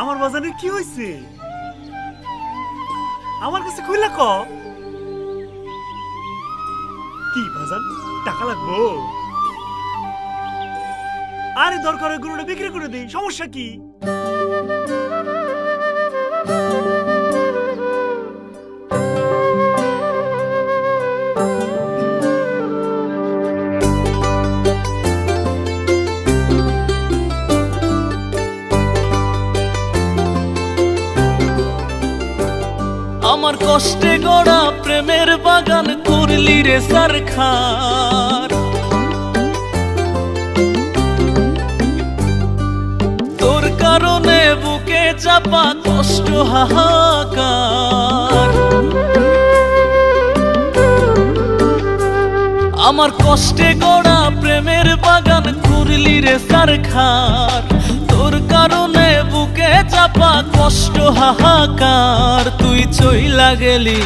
আমার বাজানের কি হয়েছে? আমার কাছে কইলা ক কি বাজান, টাকা লাগবো? আরে দরকার হয় গরুটা বিক্রি করে দেই, সমস্যা কি? আমার কষ্টে গড়া প্রেমের বাগান করলি রে সারখার। তোর কারণে বুকে চাপা কষ্ট হাহাকার। আমার কষ্টে গড়া প্রেমের বাগান করলি রে সারখার। তোর কারণে বুকে চাপা কষ্ট হাহাকার। তুই চইলা গেলি,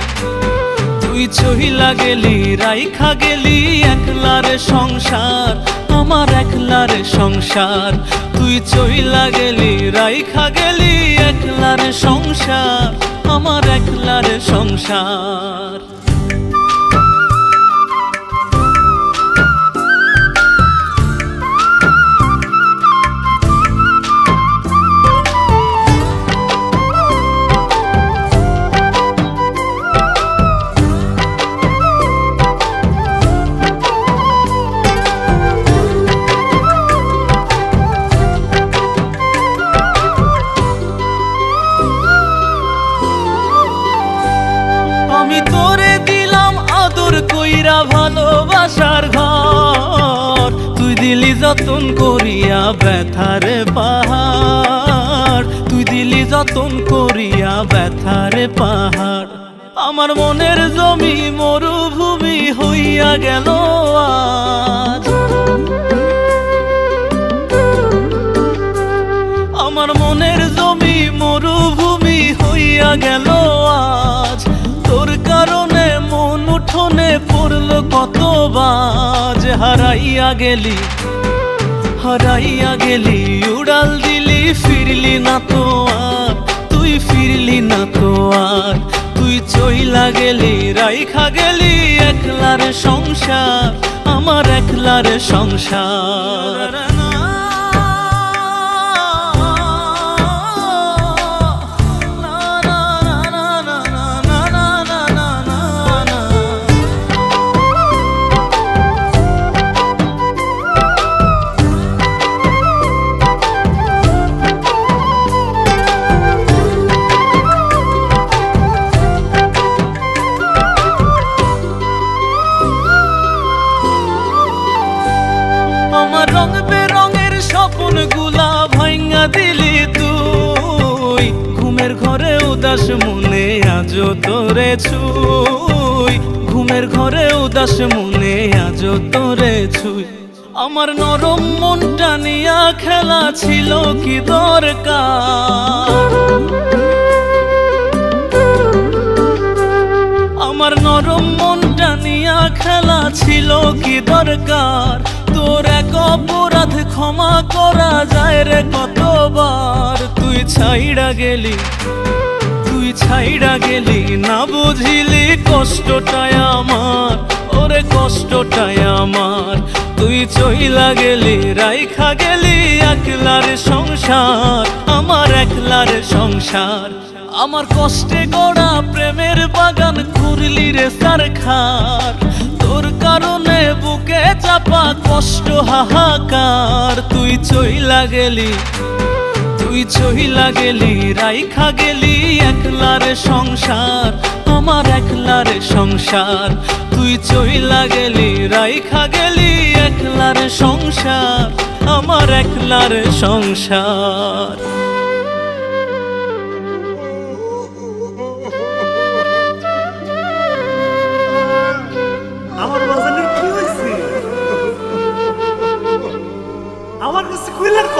তুই চইলা গেলি, রাইখা গেলি একলার সংসার, আমার একলার সংসার। তুই চইলা গেলি, রাইখা গেলি একলার সংসার, আমার একলার সংসার। আমি তোরে দিলাম আদর কইরা ভালোবাসার ঘর, তুই দিলি যতন করিয়া ব্যথার পাহাড়, তুই দিলি যতন করিয়া ব্যথার পাহাড়। আমার মনের জমি মরুভূমি হইয়া গেল আজ, আমার মনের জমি মরুভূমি হইয়া গেল আজ। তোর কারণে মন উঠোনে পড়লো কত বাজ। হারাইয়া গেলি, হারাইয়া গেলি, উড়াল দিলি, ফিরলি না তো আর, তুই ফিরলি না তো আর। তুই চইলা গেলি, রাইখা গেলি একলার সংসার, আমার একলার সংসার। আমার রং বেরঙের স্বপ্ন গুলা ভাঙা দিলি তুই, ঘুমের ঘরে উদাস মনে আজও তোরে ছুই, ঘুমের ঘরে উদাস মনে আজও তোরে ছুই। আমার নরম মনটা নিয়া খেলা ছিল কি দরকার, আমার নরম মনটা নিয়া খেলা ছিল কি দরকার। তোর এক অপরাধ ক্ষমা করা যায় রে কতবার। তুই ছাইড়া গেলি, তুই ছাইড়া গেলি, না বুঝিলি কষ্টটাই আমার, ওরে কষ্টটাই আমার। তুই চইলা গেলি, রাইখা গেলি একলার সংসার, আমার একলার সংসার। আমার কষ্টে গড়া প্রেমের বাগান করলি রে সারখার। তোর কারণে বুকে চাপা কষ্ট হাহাকার। তুই চইলা গেলি, তুই চইলা গেলি, রাইখা গেলি একলার সংসার, আমার একলার সংসার। তুই চইলা গেলি, রাইখা গেলি একলার সংসার, আমার একলার সংসার। আমার বাজানের কি হয়েছে? আমার কাছে কইলা ক